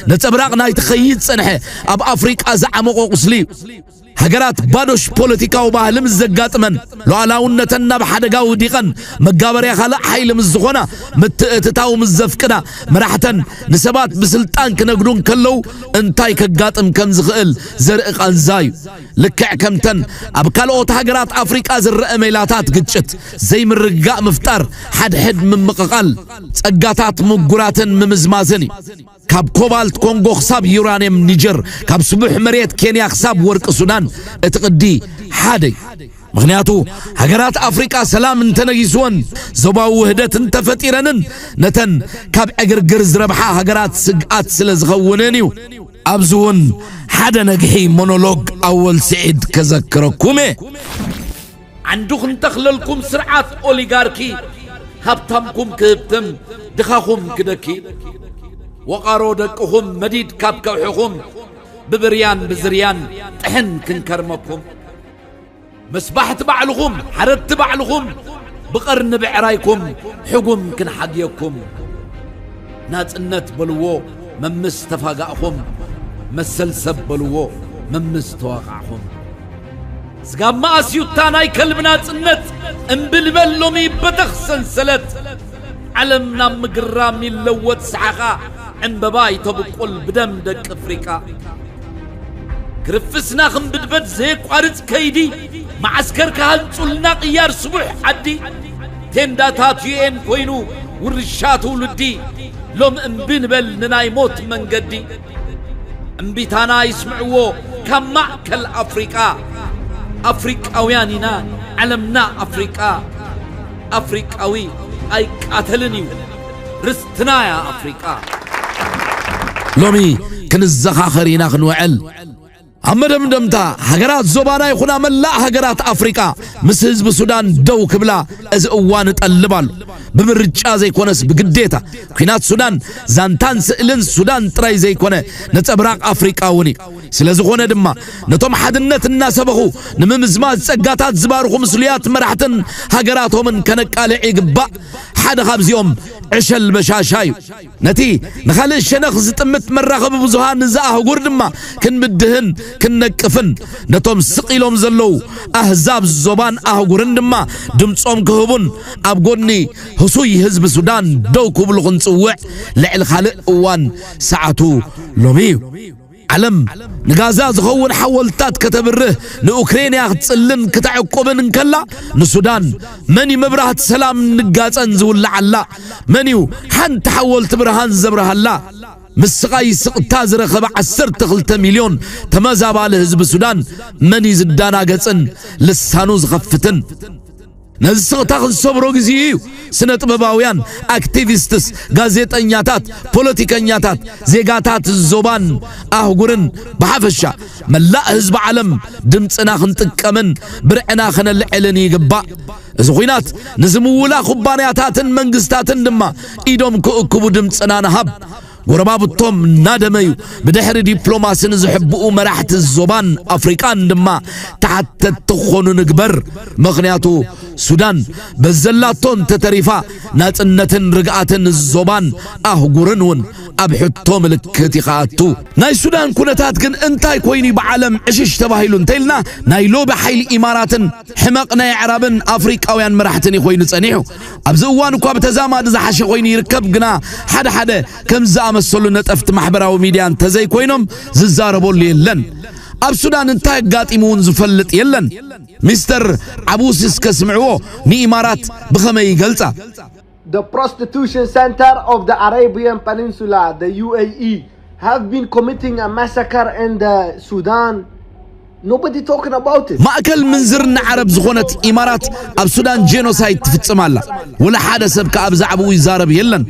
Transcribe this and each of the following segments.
نتبرقنا يتخيد سنحة أب أفريقيا زعمو قسلي هجرات بادوش بوليتيكا وبهلم الزقات من لو علاونا تنب حدا وديقن مقابر يا خلق حيل مزخونا متتاو مزفكنا مراحة نسبات بسلطان كنقدون كلو انتاي كقاتم كم زغل زرق انزاي لكع كمتن ابكالوت هجرات افريقيا زرق ميلاتات قدشت زي من رقاء مفتار حد من مققال تقاتات مقراتن ممزمازني كاب كوبالت كونغو خصاب يورانيم نيجر كاب سبوح مريت كينيا خصاب ورق السودان اتقدي حادي مغنياتو هجرات افريقيا سلام انتنجيسون زباو وهدت انت فتيرنن نتن كاب اجر جرز ربحا هجرات سقات سلزغوننيو ابزون حدا نجحي مونولوج اول سعيد كذكركم عندكم تخللكم سرعات اوليغاركي هبتمكم كبتم دخاكم كدكي وقارو دقهم مديد كاب كوحكم ببريان بزريان طحن كنكرمكم مسبح تبعلكم حرد تبعلكم بقرن بعرايكم حكم كنحقيكم ناس النت بلوو ممس تفاقعكم مسلسب بلوو ممس تواقعكم سقام ما اسيوتاناي كلب ناس النت انبلبلومي بدخ سلسلت علمنا مقرامي اللوت سحقا انبباي تبقل بدم دك افريقا كرفسنا خم بدبت زيك وارز كيدي معسكر كهالصلنا قيار صبح عدي تنداتات يين كوينو ورشات ولدي لوم انبنبل نناي موت من قدي انبيتانا يسمعوه كما كل افريقا افريقاوياننا علمنا افريقا افريقاوي اي قاتلني رستنا يا افريقا لومي كنزخاخرينا خنوعل عمدم دمتا هجرات زبانا يخونا ملا هجرات افريقيا مس حزب السودان دو كبلا از اوان تقلبال بمرجا زي كونس بقديتا خينات السودان زانتان سئلن السودان تراي زي كونه نتبراق افريقاوني سلازخونه دما نتوم حدنت الناس بخو نممزمات صقاتات زبارخو مسليات مرحتن هجراتهم كنقالع يقبا حد خبزيوم عشل بشاشاي نتي نخلي الشنخ زطمت مراخب بزهان نزاه غردما كنمدهن كنقفن نتوم سقيلوم زلو احزاب الزبان اهغرندما دمصوم كهبون ابغوني حسوي حزب السودان دو كبلخن صوع لعل خالق وان ساعتو لوميو علم نغازا زخون حولتات كتبره لاوكرين ياخصلن كتعقبن انكلا نسودان مني مبرهت سلام نغاصن زول علا منيو حنت حولت برهان زبرهلا مسقاي سقتا زرخب 10 مليون تمازابال حزب السودان مني زدانا غصن لسانو زخفتن نزسقتا صبرو غزيو سنت بباويان اكتيفيستس غازيطنياتات بوليتيكانياتات زيغاتات زوبان اهغورن بحفشا ملا حزب عالم دمصنا خنطقمن برعنا خنلعلن يغبا زخينات نزمولا خبانياتاتن منغستاتن دما ايدوم كوكبو دمصنا نهب غربابتهم نادميو بدحر دبلوماسي نزحبو مراحت الزبان افريقان دما تحت تخونو نقبر مغنياتو سودان بزلاتون تتريفا ناتنتن رقعتن الزبان اهغورنون ابحطو ملكتي خاتو ناي سودان كونتات كن انتاي كويني بعالم عشش تباهيلون تيلنا نايلو بحيل اماراتن حمقنا يعربن افريقاويان مراحتن يخوين صنيحو ابزوان كو بتزاماد زحش خويني يركب غنا حدا كم مسلو نطفت محبراو ميديان تزي كوينم ززاربول يلن اب سودان انتاي غاطيمون زفلط يلن مستر عبوسس كسمعو ني امارات بخمي يغلصا The prostitution center of the Arabian Peninsula, the UAE, have been committing a massacre in the Sudan. Nobody talking about it. ما أكل منزرنا عرب زخونت إمارات أب سودان جينوسايد تفتسمالا ولا حدا سبك أب زعبو يزارب يلن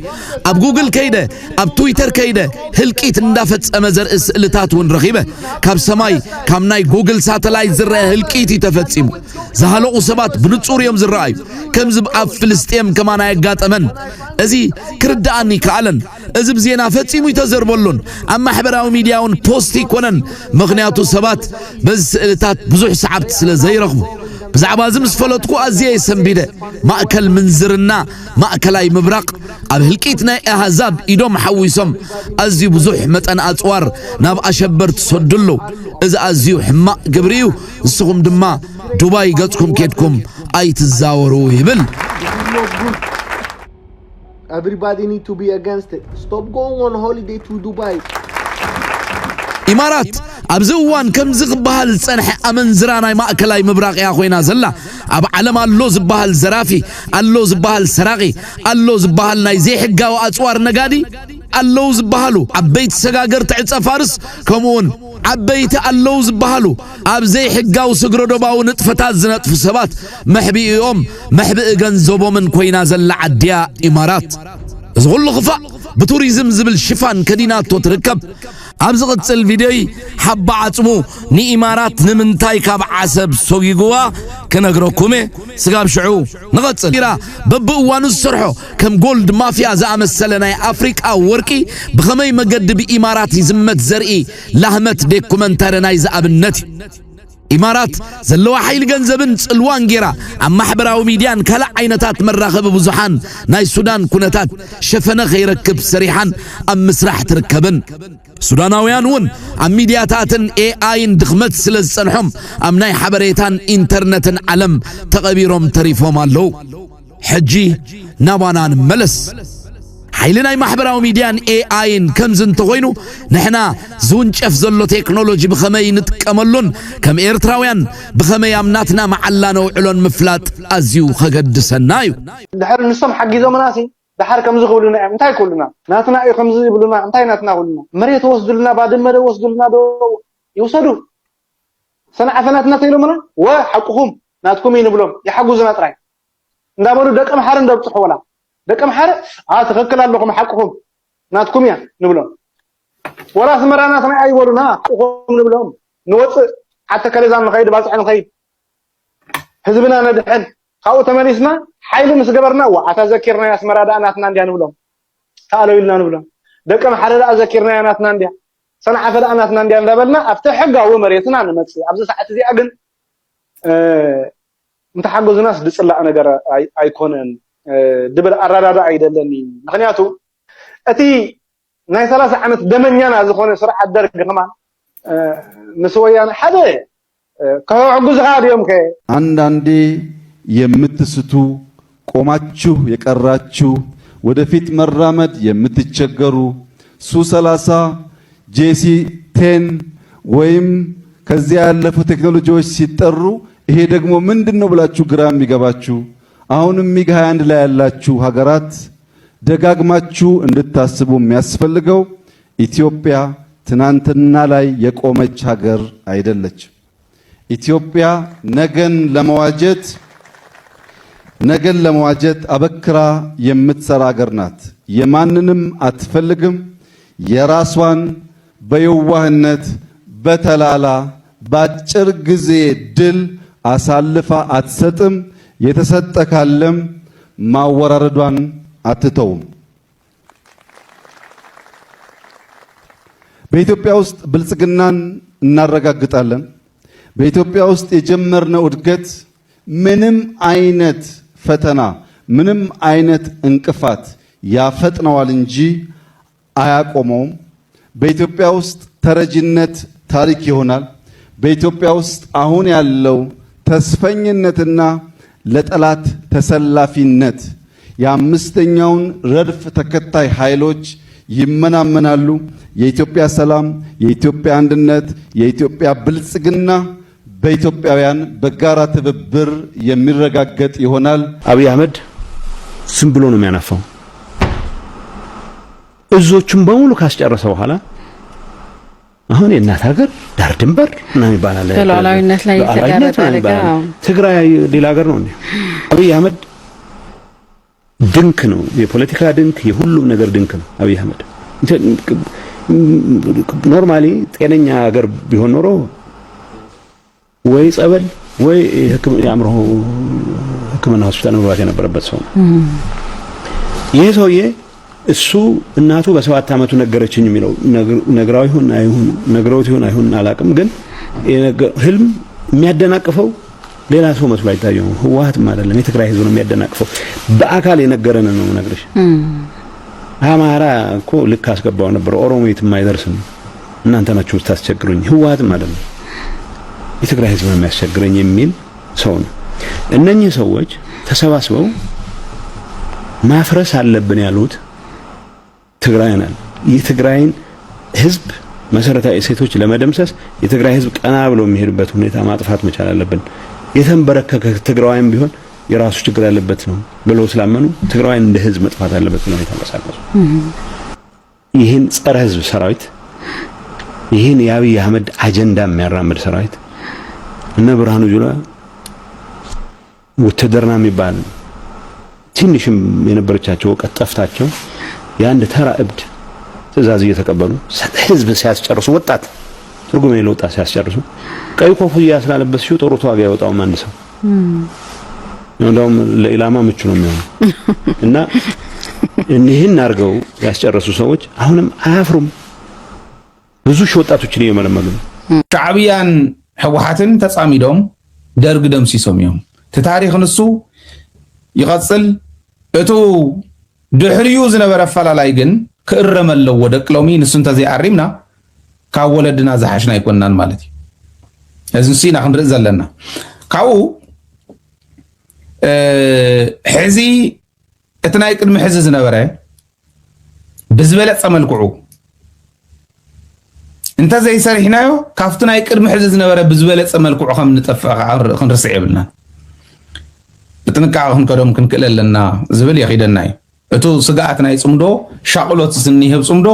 أب جوجل كيده أب تويتر كيده هلكيت ندافت أمزر إسئلتات ونرغيبه كاب سماي كام ناي جوجل ساتلايت زرّه هلكيتي تفتسيمو زهلو سبات بنتصور يوم زرّاي كم زب أب فلسطين كمان هيقات أمن أزي كرداني كعلن أزب زينا فتسيمو يتزربولون أما حبراو ميدياون بوستي كونن مغنياتو سبات بس سئلتات بزوح سعبت سلا زي رغم بزعبا زمس فلتكو أزيه سنبيده مأكل منزرنا مأكلاي مبرق أبهلكيتنا أهزاب إدوم حويسم أزيو بزوح متأن أطوار ناب أشبرت صدلو إذا أزيو حماء قبريو السخم دما دبي قدكم كيدكم أي تزاورو يبل. Everybody need to be against it. Stop going on holiday to Dubai. إمارات أبزوان كم زغبها السنح أمن زرانا مأكلاي مبراق يا أخوينا زلا أب علم اللوز بها الزرافي اللوز بها السراغي اللوز بها النايزي حقا وأسوار نقادي اللوز بهالو عبيت سقاقر تعيد فارس كمون عبيت اللوز بهالو أبزي حقا وسقرو دباو نتفتات زنت في سبات محبي يوم محبي غنزوبو من كوينا زلا عديا إمارات زغل غفاء بتوريزم زبل شفان كدينات وتركب أبزغت الفيديو حب عطمو ني إمارات نمنتاي كاب عسب سوقي قوا كنقروكومي سقاب شعو نغتسل ببقوانو السرحو كم جولد مافيا زعم السلنا أفريقيا وركي بخمي مقد بإمارات زمت زرقي لهمت ديكومنتارنا يزعب النتي إمارات زلوا حيل جنزبن الوان جرا أما حبراو ميديان كلا عينتات مراخب بزحان ناي السودان كونتات شفنا غير ركب سريحان أم مسرح تركبن سوداناويان ون أم ميدياتاتن AI دخمت سلز سنحم أم ناي حبريتان إنترنت علم تغبيرهم تريفهم اللو حجي نابانان ملس حيلنا محبراو ميديان AI كم زنتغينو نحنا زون شف زلو تكنولوجي بخمي نتكملون كم إيرتراويان بخمي أمناتنا معلانو علون مفلات أزيو خقد سنايو دحر نسم حقي زمناسي دحر كم زغولنا انتاي كلنا ناتنا اي كم زيبلنا انتاي ناتنا كلنا مريت وصدلنا بعد ما وصدلنا دو يوصلوا سنة عفناتنا تيلومنا وحقهم ناتكم ينبلهم يحقوا زنا طراي ندابرو دقم حار ندبصحوا ولا دقم حار تخكل لكم حقهم ناتكم يا نبلهم ولا سمرانا سمع اي ولنا حقهم نبلهم نوص حتى كليزان الخير باصح الخير حزبنا ندحن خاو تماريسنا حيل مسجبرنا وعتذكرنا يا سمرادا ناتنا نديا نبلهم قالوا لنا نبلهم دقم حار ذكرنا يا ناتنا نديا سنع فدا ناتنا نديا ندبلنا افتح حقاو مريتنا نمصي ابز ساعه دي اجن انت حقوز ناس دصلا ነገር አይኮነን ድብል አራዳዳ አይደለኒ ምክንያቱ እቲ ናይ 30 ዓመት ደመኛና ዝኾነ ስርዓት ደርግ ከማን መስወያን ሓደ ከሕጉዝ ጋዲዮም ከ አንዳንዴ የምትስቱ ቆማችሁ የቀራችሁ ወደፊት መራመድ የምትቸገሩ ሱ30 JC10 ወይም ከዚያ ያለፉ ቴክኖሎጂዎች ሲጠሩ ይሄ ደግሞ ምንድነው ብላችሁ ግራም ይገባችሁ አሁንም ሚግ 21 ላይ ያላችሁ ሀገራት ደጋግማችሁ እንድታስቡ የሚያስፈልገው ኢትዮጵያ ትናንትና ላይ የቆመች ሀገር አይደለች። ኢትዮጵያ ነገን ለመዋጀት አበክራ የምትሰራ ሀገር ናት። የማንንም አትፈልግም። የራሷን በየዋህነት በተላላ ባጭር ጊዜ ድል አሳልፋ አትሰጥም። የተሰጠ ካለም ማወራረዷን አትተውም። በኢትዮጵያ ውስጥ ብልጽግናን እናረጋግጣለን። በኢትዮጵያ ውስጥ የጀመርነው እድገት ምንም አይነት ፈተና ምንም አይነት እንቅፋት ያፈጥነዋል እንጂ አያቆመውም። በኢትዮጵያ ውስጥ ተረጅነት ታሪክ ይሆናል። በኢትዮጵያ ውስጥ አሁን ያለው ተስፈኝነትና ለጠላት ተሰላፊነት የአምስተኛውን ረድፍ ተከታይ ኃይሎች ይመናመናሉ። የኢትዮጵያ ሰላም፣ የኢትዮጵያ አንድነት፣ የኢትዮጵያ ብልጽግና በኢትዮጵያውያን በጋራ ትብብር የሚረጋገጥ ይሆናል። አብይ አህመድ ዝም ብሎ ነው የሚያናፋው። እዞቹን በሙሉ ካስጨረሰ በኋላ አሁን የእናት ሀገር ዳር ድንበር ነው ይባላል። ሉዓላዊነት ላይ ተቀረጠ። ትግራይ ሌላ ሀገር ነው እንዴ? አብይ አህመድ ድንክ ነው፣ የፖለቲካ ድንክ፣ የሁሉም ነገር ድንክ ነው አብይ አህመድ። ኖርማሊ ጤነኛ ሀገር ቢሆን ኖሮ ወይ ጸበል ወይ የአእምሮ ሕክምና ሆስፒታል መግባት የነበረበት ሰው ነው። ይሄ ሰውዬ እሱ እናቱ በ7 ዓመቱ ነገረችኝ የሚለው ነግራው ይሁን አይሁን አላቅም፣ ግን ህልም የሚያደናቅፈው ሌላ ሰው መስሎ አይታየውም። ህወሓትም አይደለም የትግራይ ህዝብ ነው የሚያደናቅፈው። በአካል የነገረን ነው ነግርሽ። አማራ እኮ ልክ አስገባው ነበር ኦሮሞ የትም አይደርስም እናንተ ናችሁ ታስቸግሩኝ። ህወሓትም አይደለም የትግራይ ህዝብ ነው የሚያስቸግረኝ የሚል ሰው ነው። እነኚህ ሰዎች ተሰባስበው ማፍረስ አለብን ያሉት ትግራይን አለ የትግራይን ህዝብ መሰረታዊ ሴቶች ለመደምሰስ የትግራይ ህዝብ ቀና ብሎ የሚሄድበት ሁኔታ ማጥፋት መቻል አለብን። የተንበረከከ ትግራይም ቢሆን የራሱ ችግር ያለበት ነው ብለው ስላመኑ ትግራይን እንደ ህዝብ መጥፋት አለበት ነው የተንቀሳቀሱ። ይህን ጸረ ህዝብ ሰራዊት ይህን የአብይ አህመድ አጀንዳ የሚያራምድ ሰራዊት እነ ብርሃኑ ጁላ ወተደርና የሚባል ትንሽም የነበረቻቸው ወቀት ጠፍታቸው የአንድ ተራ እብድ ትእዛዝ እየተቀበሉ ህዝብ ሲያስጨርሱ ወጣት ትርጉም የሌለው ወጣት ሲያስጨርሱ ቀይ ኮፍያ ስላለበስሽው ጥሩ ተዋጊ ያወጣውም አንድ ሰው እንደውም ለኢላማ ምቹ ነው የሚሆነው እና እነዚህን አድርገው ያስጨርሱ ሰዎች አሁንም አያፍሩም። ብዙ ሺህ ወጣቶችን እየመለመሉ ነው። ሻዕቢያን ህወሓትን ተጻሚዶም ደርግ ደምሲሶም እዮም ታሪክ ንሱ ይቀጽል እቱ ድሕሪዩ ዝነበረ ፈላላይ ግን ክእረመለው ወደቅሎሚ ንሱን ተዘይዓሪምና ካብ ወለድና ዝሓሽና ይኮንናን ማለት እዩ። እዚ ሲና ክንርኢ ዘለና ካብኡ ሕዚ እቲ ናይ ቅድሚ ሕዚ ዝነበረ ብዝበለፀ መልክዑ እንተ ዘይሰሪሕናዮ ካብቲ ናይ ቅድሚ ሕዚ ዝነበረ ብዝበለፀ መልክዑ ከም ንጠፍእ ክንርስዕ የብልናን ብጥንቃቄ ክንከዶም ክንክእል ኣለና ዝብል የኺደና እዩ። እቱ ስጋኣት ናይ ጽምዶ ሻቅሎት ዝኒህብ ጽምዶ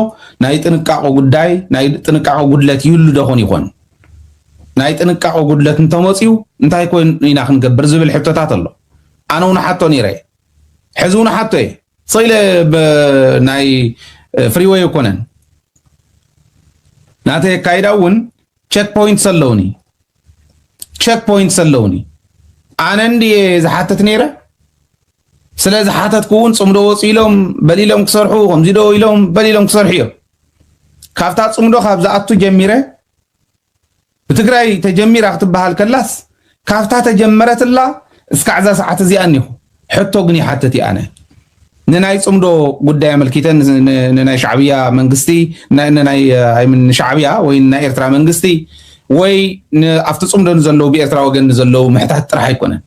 ናይ ጥንቃቄ ጉዳይ ናይ ጥንቃቄ ጉድለት ይሉ ደኾን ይኾን ናይ ጥንቃቄ ጉድለት እንተመፅዩ እንታይ ኮይና ክንገብር ዝብል ሕቶታት ኣሎ። ኣነ እውን ሓቶ ነይረ ሕዚ እውን ሓቶ እየ ሰኢለ ናይ ፍሪዌይ ይኮነን ናተ ካይዳ እውን ቼክ ፖይንትስ ኣለውኒ ኣነ እንድየ ዝሓተት ነይረ ስለዚ ሓተትኩውን ጽምዶ ወፂሎም በሊሎም ክሰርሑ ከምዚ ዶ ኢሎም በሊሎም ክሰርሑ እዮም። ካብታ ጽምዶ ካብ ዝኣቱ ጀሚረ ብትግራይ ተጀሚራ ክትበሃል ከላስ ካብታ ተጀመረትላ እስካዕ ዛ ሰዓት እዚኣ እኒኹ ሕቶ ግን ይሓተት ኣነ ንናይ ጽምዶ ጉዳይ ኣመልኪተን ንናይ ሻዕብያ መንግስቲ ንናይ ሻዕብያ ወይ ናይ ኤርትራ መንግስቲ ወይ ኣብቲ ጽምዶ ንዘለዉ ብኤርትራ ወገን ንዘለዉ ምሕታት ጥራሕ ኣይኮነን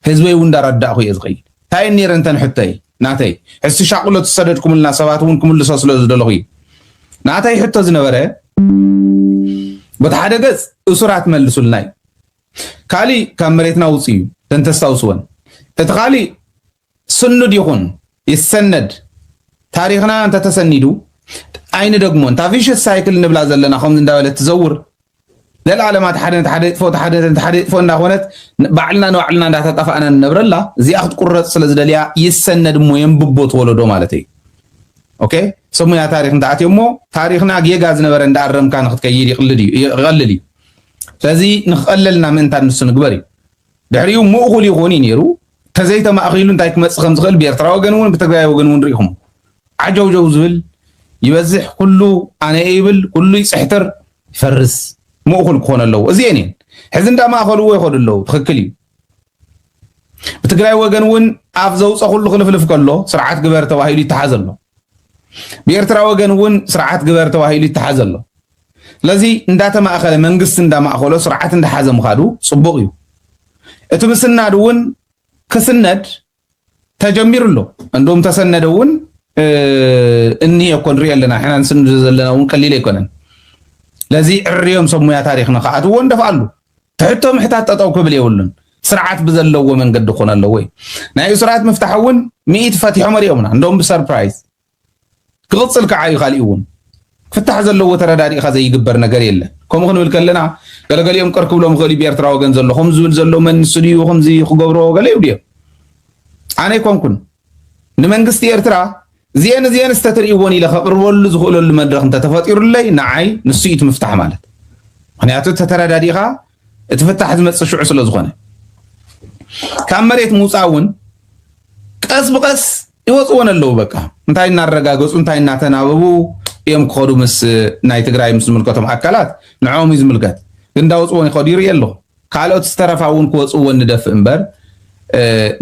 ህዝበይ እውን እንዳረዳእኹ እየ ዝኸይድ ታይ ነይረንተን ሕቶይ ናተይ ሕዚ ሻቅሎት ዝሰደድኩምልና ሰባት እውን ክምልሶ ስለ ዝደለኹ እዩ ናተይ ሕቶ ዝነበረ በቲ ሓደ ገጽ እሱራት መልሱልናይ ካሊእ ካብ መሬትና ውፅእ እዩ ተንተስታውስወን እቲ ካሊእ ስኑድ ይኹን ይሰነድ ታሪክና እንተ ተሰኒዱ ኣይኒ ደግሞ እንታ ቪሽስ ሳይክል ንብላ ዘለና ከምዚ እንዳበለት ትዘውር ለልዓለማት ሓደ ጥፎ እንዳኾነት ባዕልና ንባዕልና እንዳተጣፋእና ንነብረላ እዚኣ ክትቁረፅ ስለ ዝደልያ ይሰነድ እሞ የንብቦ ትወለዶ ማለት እዩ። ኦኬ ሰሙያ ታሪክ እንተኣትዮ እሞ ታሪክና ጌጋ ዝነበረ እንዳኣረምካ ንክትከይድ ይቕልል እዩ። ስለዚ ንክቐለልና ምእንታን ንሱ ንግበር እዩ። ድሕሪኡ ምእኹል ይኹን እዩ ነይሩ ተዘይተማእኺሉ እንታይ ክመፅእ ከም ዝኽእል ብኤርትራ ወገን እውን ብትግራይ ወገን እውን ሪኢኹም ዓጀውጀው ዝብል ይበዝሕ ኩሉ ኣነ ይብል ኩሉ ይፅሕትር ይፈርስ ምእኹል ክኾን ኣለዎ እዚአን እየን ሕዚ እንዳማእኸልዎ ይኸዱ ኣለዉ ትኽክል እዩ። ብትግራይ ወገን እውን ኣብ ዘውፀ ኩሉ ክልፍልፍ ከሎ ስርዓት ግበር ተባሂሉ ይተሓዝ ኣሎ ብኤርትራ ወገን እውን ስርዓት ግበር ተባሂሉ ይተሓዝ ኣሎ። ስለዚ እንዳተማእኸለ መንግስቲ እንዳማእኸሎ ስርዓት እንዳሓዘ ምኻዱ ፅቡቕ እዩ። እቲ ምስናድ እውን ክስነድ ተጀሚሩ ኣሎ እንደውም ተሰነደ እውን እኒሄ እኮ ንሪኦ ኣለና ሕና ንስንድ ዘለና እውን ቀሊል ኣይኮነን። ለዚ ዕርዮም ሰሙያ ታሪክና ከኣትዎ እንደፍኣሉ ትሕቶ ምሕታት ጠጠው ክብል የብሉን ስርዓት ብዘለዎ መንገዲ ክኾን ኣለዎ ወይ ናይ ስርዓት ምፍታሕ እውን ሚኢት ፈቲሖም ሪኦምና እንደውም ብሰርፕራይዝ ክቕፅል ከዓ እዩ ካሊእ እውን ክፍታሕ ዘለዎ ተረዳዲእኻ ዘይግበር ነገር የለን። ከምኡ ክንብል ከለና ገለገሊኦም ቅር ክብሎም ክእል ብኤርትራ ወገን ዘሎ ከምዚ ዝብል ዘሎ መንሱ ድዩ ከምዚ ክገብሮ ገለ እዩ ድዮም ኣነ ይኮንኩን ንመንግስቲ ኤርትራ እዚአን ስተትርእይዎን ኢለ ከቕርበሉ ዝኽእለሉ መድረክ እንተተፈጢሩለይ ንዓይ ንሱ እዩ ትምፍታሕ ማለት ምክንያቱ ተተረዳዲእኻ እቲ ፍታሕ ዝመፅእ ሽዑ ስለ ዝኾነ ካብ መሬት ምውፃእ እውን ቀስ ብቀስ ይወፅዎን ኣለዉ በቃ እንታይ እናረጋገፁ እንታይ እናተናበቡ እዮም ክኸዱ ምስ ናይ ትግራይ ምስ ዝምልከቶም ኣካላት ንዖም እዩ ዝምልከት ግን እንዳወፅዎን ይኸዱ ይርኢ ኣለኹ ካልኦት ዝተረፋውን ክወፅዎ ንደፍእ እምበር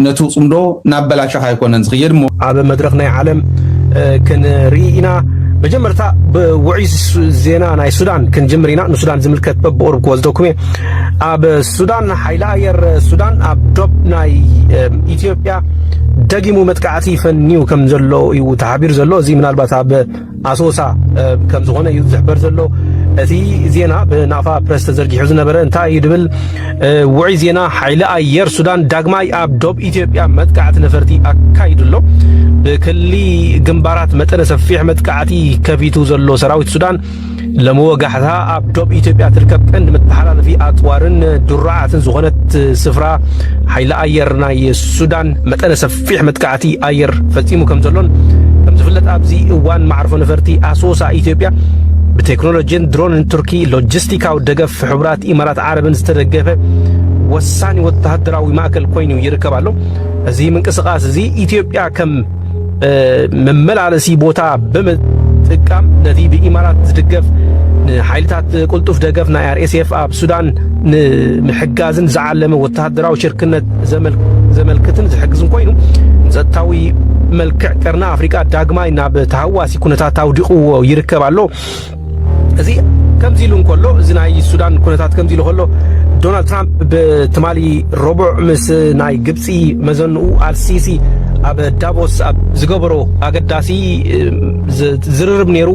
ነቱ ጽምዶ ናበላሻ ሃይኮነን ዝኽየድ ሞ ኣብ መድረኽ ናይ ዓለም ክንርኢና መጀመርታ ብውዒ ዜና ናይ ሱዳን ክንጅምር ኢና ንሱዳን ዝምልከት በብቁርብ ክወስደኩም ኣብ ሱዳን ሓይሊ ኣየር ሱዳን ኣብ ዶብ ናይ ኢትዮጵያ ደጊሙ መጥቃዕቲ ፈኒው ከም ዘሎ እዩ ተሓቢር ዘሎ እዚ ምናልባት ኣብ ኣሶሳ ከም ዝኾነ እዩ ዝሕበር ዘሎ እቲ ዜና ብናፋ ፕረስ ተዘርጊሑ ዝነበረ እንታይ ይድብል ውዒ ዜና ሓይሊ ኣየር ሱዳን ዳግማይ ኣብ ዶብ ኢትዮጵያ መጥቃዕቲ ነፈርቲ ኣካይድሎ ብክሊ ግንባራት መጠነ ሰፊሕ መጥቃዕቲ ከፊቱ ዘሎ ሰራዊት ሱዳን ለመወጋሕታ ኣብ ዶብ ኢትዮጵያ ትርከብ ቀንዲ መተሓላለፊ ኣጥዋርን ዱራዓትን ዝኾነት ስፍራ ሓይሊ ኣየር ናይ ሱዳን መጠነ ሰፊሕ መጥቃዕቲ ኣየር ፈጺሙ ከም ዘሎን ከም ዝፍለጥ ኣብዚ እዋን ማዕርፎ ነፈርቲ ኣሶሳ ኢትዮጵያ ብቴክኖሎጂን ድሮንን ቱርኪ ሎጂስቲካዊ ደገፍ ሕቡራት ኢማራት ዓረብን ዝተደገፈ ወሳኒ ወተሃደራዊ ማእከል ኮይኑ ይርከብ ኣሎ እዚ ምንቅስቃስ እዚ ኢትዮጵያ ከም መመላለሲ ቦታ በመጠቀም ነቲ ብኢማራት ዝድገፍ ሓይልታት ቁልጡፍ ደገፍ ናይ RSF ኣብ ሱዳን ንምሕጋዝን ዝዓለመ ወተሃደራዊ ሽርክነት ዘመልክትን ዝሕግዝን ኮይኑ ጸጥታዊ መልክዕ ቀርና ኣፍሪካ ዳግማይ ናብ ተሃዋሲ ኩነታት ኣውዲቑዎ ይርከብ ኣሎ እዚ ከምዚ ኢሉ እንከሎ እዚ ናይ ሱዳን ኩነታት ከምዚ ኢሉ ከሎ ዶናልድ ትራምፕ ብትማሊ ረቡዕ ምስ ናይ ግብፂ መዘንኡ አልሲሲ ኣብ ዳቮስ ኣብ ዝገበሮ ኣገዳሲ ዝርርብ ነይሩ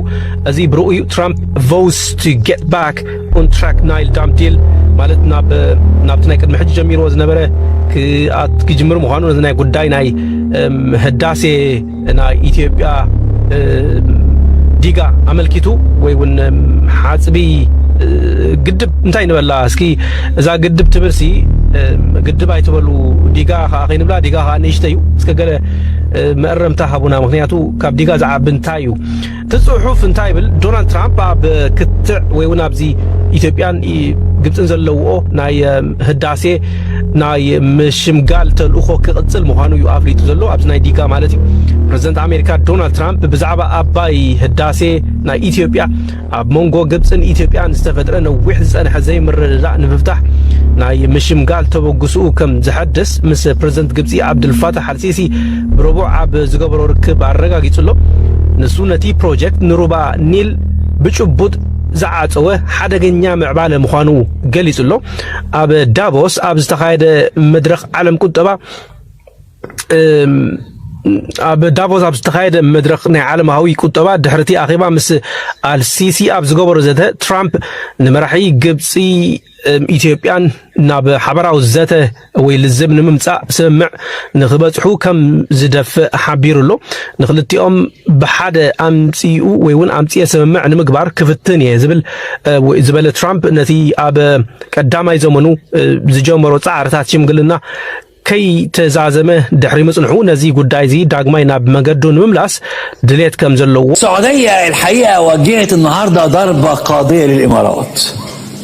እዚ ብርኡዩ ትራምፕ vows to get back on track ናይል ዳም ዲል ማለት ናብቲ ናይ ቅድሚ ሕጂ ጀሚርዎ ዝነበረ ክጅምር ምዃኑ ነዚ ናይ ጉዳይ ናይ ህዳሴ ናይ ኢትዮጵያ ዲጋ ኣመልኪቱ ወይ እውን ሓጽቢ ግድብ እንታይ ንበላ እስኪ እዛ ግድብ ትብልሲ ግድብ ኣይትበሉ ዲጋ ኸይንብላ ዲጋ ንእሽተይ እዩ እስከ ገለ መእረምታ ሃቡና ምክንያቱ ካብ ዲጋ ዝዓቢ እንታይ እዩ ትጽሑፍ እንታይ ይብል ዶናልድ ትራምፕ ኣብ ክትዕ ወይ እውን ኣብዚ ኢትዮጵያን ግብፅን ዘለውኦ ናይ ህዳሴ ናይ ምሽምጋል ተልእኾ ክቕፅል ምዃኑ እዩ ኣፍሊጡ ዘሎ ኣብዚ ናይ ዲጋ ማለት እዩ ፕረዚደንት ኣሜሪካ ዶናልድ ትራምፕ ብዛዕባ ኣባይ ህዳሴ ናይ ኢትዮጵያ ኣብ መንጎ ግብፅን ኢትዮጵያን ዝተፈጥረ ነዊሕ ዝጸንሐ ዘይምርድዳእ ንምፍታሕ ናይ ምሽምጋል ተበግስኡ ከም ዝሐድስ ምስ ፕረዚደንት ግብፂ ዓብድልፋታሕ አልሲሲ ብረቡዕ ኣብ ዝገበሮ ርክብ ኣረጋጊጹሎ ንሱ ነቲ ፕሮጀክት ንሩባ ኒል ብጭቡጥ ዝዓፀወ ሓደገኛ ምዕባለ ምዃኑ ገሊጹሎ ኣብ ዳቮስ ኣብ ዝተኻየደ መድረኽ ዓለም ቁጠባ ኣብ ዳቮስ ኣብ ዝተኻየደ መድረኽ ናይ ዓለማዊ ቁጠባ ድሕርቲ ኣኼባ ምስ አልሲሲ ኣብ ዝገበሮ ዘተ ትራምፕ ንመራሒ ግብፂ ኢትዮጵያን ናብ ሓበራዊ ዘተ ወይ ልዝብ ንምምጻእ ስምምዕ ንኽበጽሑ ከም ዝደፍእ ሓቢሩሎ ንኽልቲኦም ብሓደ ኣምጺኡ ወይ እውን ኣምጺየ ስምምዕ ንምግባር ክፍትን እየ ዝበለ ትራምፕ ነቲ ኣብ ቀዳማይ ዘመኑ ዝጀመሮ ጻዕርታት ሽምግልና كي تزازمه دحري مصنحو نزي قداي زي داغماي ناب مجدو نمملاس دليت كم زلو السعودية الحقيقة وجهت النهاردة ضربة قاضية للإمارات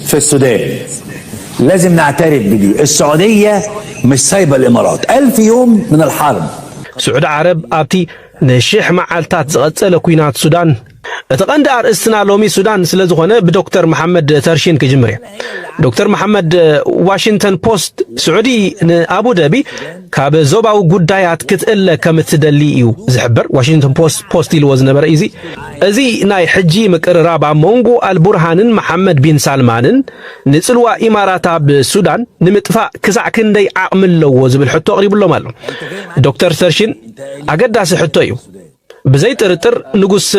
في السودان لازم نعترف بدي السعودية مش سايبة الإمارات 1000 يوم من الحرب سعود عرب أبتي نشيح معالتات زغتسل كوينات السودان تقند أرستنا لومي السودان سلازخونه بدكتور محمد ترشين كجمري دكتور محمد واشنطن بوست سعودي أبو دابي كاب زوباو قدايات كتقل كمتدليو زحبر واشنطن بوست يلوز نبر إزي ناي حجي مكرراب مونغو البرهانن محمد بن سلمانن نسلوا إمارات بالسودان نمتفا كزع كندي عقمل لو زبل حتو قريب له مالو دكتور ترشين أقداس حتو يو بزي ترتر نقص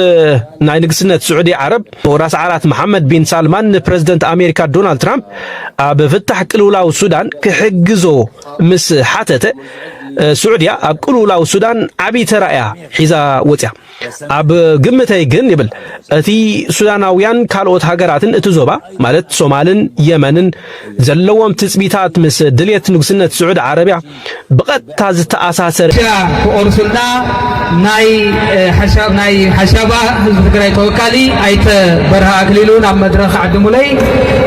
ناي نقصنا سعودي عرب وراس عرات محمد بن سلمان بريزيدنت أمريكا دونالد ترامب بفتح كلولا والسودان كحجزو مس حتته سعودية كلولا والسودان عبي ترأيها حيزا وتيا أب قمتي جن يبل أتي سوداناويان كالوت هاجراتن اتزوبا مالت صومالن يمنن زلوهم تثبيتات مس دليت نقصنا سعود عربية بقت تاز تأساسر أرسلنا ناي حشابة حزب تقرأي توكالي أيت برها أكليلون عم مدرخ عدمولي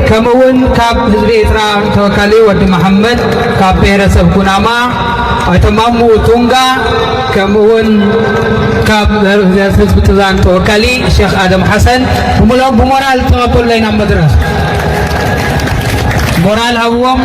كمون كاب حزب إترا توكالي ود محمد كاب بيرس بكوناما أتمامو تونغا كمون كاب حزب تزان توكالي الشيخ آدم حسن بمولهم بمورال توكل لنا مدرخ ሞራል ሀብዎም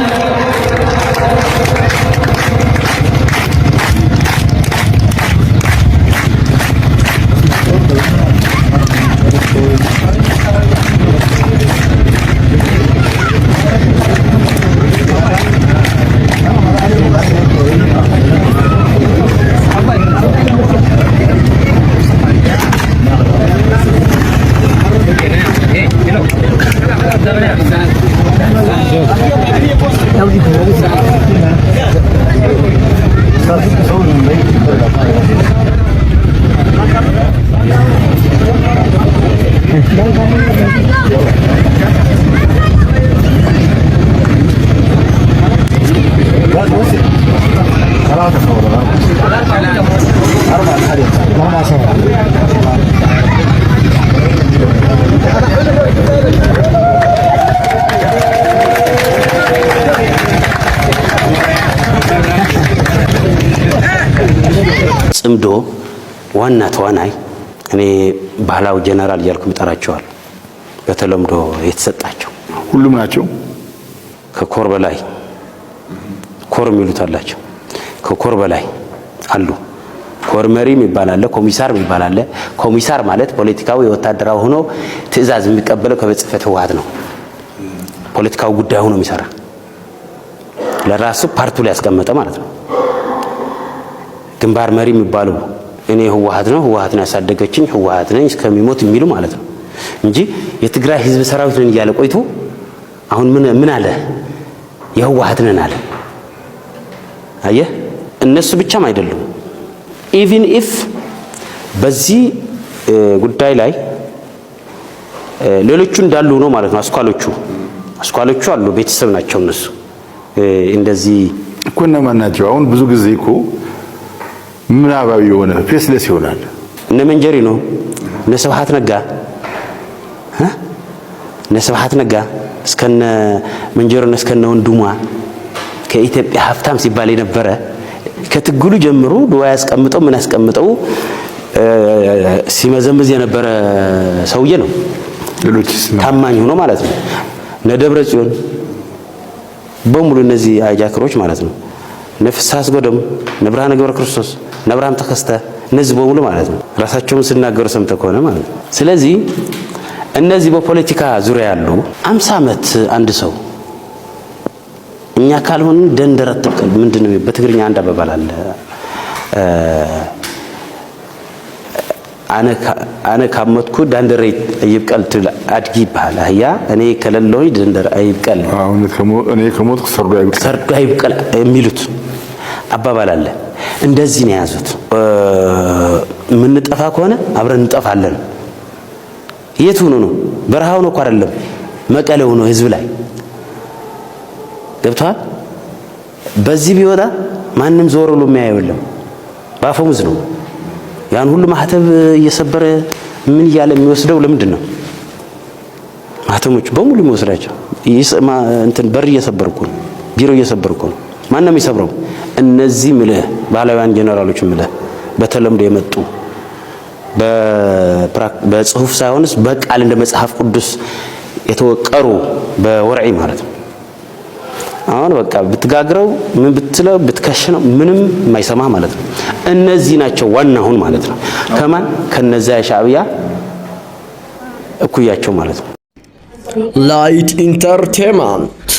ጽምዶ ዋና ተዋናይ እኔ ባህላው ጀነራል ያልኩ ምጠራቸዋል በተለምዶ የተሰጣቸው ሁሉም ናቸው። ከኮር በላይ ኮር የሚሉት አላቸው። ከኮር በላይ አሉ። ኮር መሪ የሚባል አለ፣ ኮሚሳር የሚባል አለ። ኮሚሳር ማለት ፖለቲካው የወታደራው ሆኖ ትዕዛዝ የሚቀበለው ከበጽፈት ህወሓት ነው። ፖለቲካው ጉዳይ ሆኖ የሚሰራ ለራሱ ፓርቱ ላይ ያስቀመጠ ማለት ነው። ግንባር መሪ የሚባለው እኔ ህወሓት ነው፣ ህወሓት ነው ያሳደገችኝ፣ ህወሓት ነኝ እስከሚሞት የሚሉ ማለት ነው እንጂ የትግራይ ህዝብ ሰራዊት ነን እያለ ቆይቶ አሁን ምን አለ? የህወሓት ነን አለ። አየህ፣ እነሱ ብቻም አይደሉም። ኢቭን ኢፍ በዚህ ጉዳይ ላይ ሌሎቹ እንዳሉ ነው ማለት ነው። አስኳሎቹ አሉ፣ ቤተሰብ ናቸው እነሱ። እንደዚህ እኮ እነማን ናቸው? አሁን ብዙ ጊዜ እኮ ምናባዊ የሆነ ፌስለስ ይሆናል። እነ መንጀሪ ነው፣ እነ ስብሐት ነጋ እስከነ መንጀሪና እስከነ ወንድሟ ከኢትዮጵያ ሀብታም ሲባል የነበረ ከትግሉ ጀምሮ ዱዋ ያስቀምጠው ምን ያስቀምጠው ሲመዘምዝ የነበረ ሰውዬ ነው። ሌሎች ታማኝ ሆኖ ማለት ነው። ነደብረ ጽዮን በሙሉ እነዚህ አጃክሮች ማለት ነው። ነፍሳስ ጎደም ነብርሃነ ገብረ ክርስቶስ ነብርሃም ተከስተ እነዚህ በሙሉ ማለት ነው። ራሳቸውን ሲናገሩ ሰምተህ ከሆነ ማለት ነው። ስለዚህ እነዚህ በፖለቲካ ዙሪያ ያሉ 50 ዓመት አንድ ሰው እኛ ካልሆን ደንደረት ተቀል ምንድነው? በትግርኛ አንድ አባባል አለ። አነ ካመትኩ ዳንደረ ይብቀል ትል አድጊ ይባላል። አያ እኔ ከለለውኝ ደንደረ አይብቀል፣ እኔ ከሞትኩ ሰርዶ አይብቀል የሚሉት አባባል አለ። እንደዚህ ነው ያዙት። ምን ጠፋ ከሆነ አብረን እንጠፋለን። የት ሆኖ ነው? በረሃው ነው እኮ አይደለም፣ መቀሌው ነው ህዝብ ላይ ገብቷል። በዚህ ቢወጣ ማንም ዞር ብሎ የሚያየው የለም። ባፈሙዝ ነው ያን ሁሉ ማህተብ እየሰበረ ምን እያለ የሚወስደው ለምንድን ነው? ማህተሞች በሙሉ የሚወስዳቸው እንትን በር እየሰበርኩ ነው፣ ቢሮ እየሰበርኩ ነው። ማን ነው የሚሰብረው? እነዚህ ምልህ ባህላውያን ጀነራሎች ምልህ በተለምዶ የመጡ በጽሁፍ ሳይሆንስ በቃል እንደ መጽሐፍ ቅዱስ የተወቀሩ በወርዒ ማለት ነው። አሁን በቃ ብትጋግረው ምን ብትለው ብትከሽነው ምንም የማይሰማ ማለት ነው። እነዚህ ናቸው ዋናውን ማለት ነው። ከማን ከነዛ ሻዕቢያ እኩያቸው ማለት ነው። ላይት ኢንተርቴይንመንት